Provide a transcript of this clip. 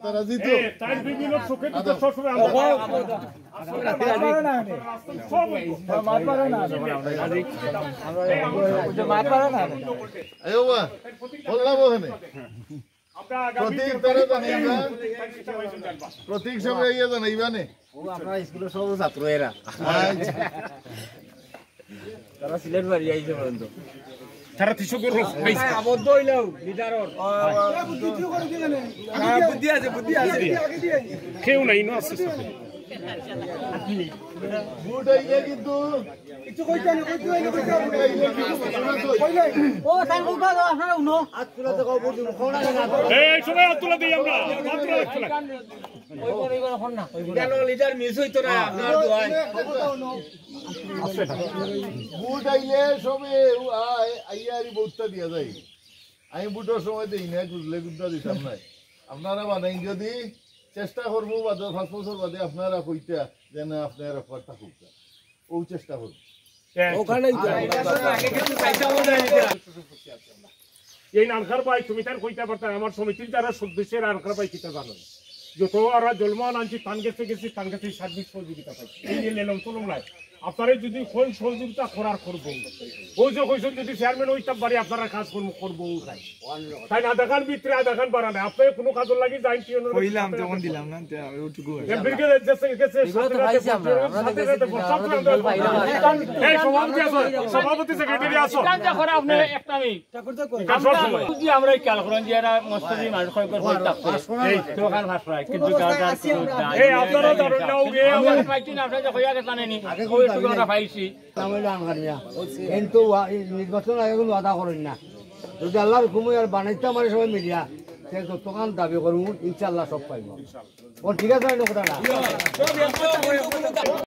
তারা জিত তার বিভিন্ন চোখে তো সবসময় আমরা প্রতীক সঙ্গে ইয়ে জানাইবা নে আপনার স্কুলের সব ছাত্র এরা তারা সিলেট বাড়ি আইছে পর্যন্ত তারা তিসকের আবদ্ধ হইলেও লিডারর বুদ্ধি আছে কেউ নাই না আছে বুট আইলে কিন্তু কিছু কইতে না ও সাইন কইবা আপনারা উনো আজকুলাতে কও বুট খোনা না এই সময় তুলে দেই আমরা মাত্র একলা ওইবার হন না কেন লিডার মিস হইতো না আপনার দোয়ায় বুট আইলে সবে আইয়ারি বুটটা দিয়া যায় আমি বুটের সময় দেই না বুঝলে গুদ্দা দিতাম নাই আপনারা বানাই যদি চেষ্টা করবো বাদে 5 বছর বাদে আপনারা কইতা যে না আপনারা কথা কইতা ও চেষ্টা করব ওখানেই তো আগে কিছু পয়সা মজাই দিতে এই নানকার ভাই তুমি তার কইতে পারতা আমার সমিতির যারা সদস্যের নানকার ভাই কিতা জানো যত আর জলমান আনছি তান গেছে সার্বিক সহযোগিতা পাই এই যে লেলম চলম নাই আপনারা যদি কোন সহযোগিতা করার করবো ওই যে কইছেন যদি চেয়ারম্যান ওইটা বাড়ি আপনারা কাজ করবো তাই না দেখান ভিতরে দেখান বাড়া না আপনি কোনো কাজের লাগি যাই কইলাম তখন দিলাম না ওটুকু সভাপতি সেক্রেটারি আছো আপনি একটা আমরা খেয়াল করেন যে এরা মস্তবি মানুষ দোকান ভাষা কিন্তু আপনারা ধরেন না ওকে আমরা পাইছি না আপনারা কইয়া গেছেন নি ওই টুকুটা পাইছি কিন্তু নির্বাচন আগে কোনো আদা করেন না যদি আল্লাহর হুকুম আর বানাইতে আমার সবাই মিডিয়া সে যতক্ষণ দাবি করুন ইনশাআল্লাহ সব পাইব ঠিক আছে না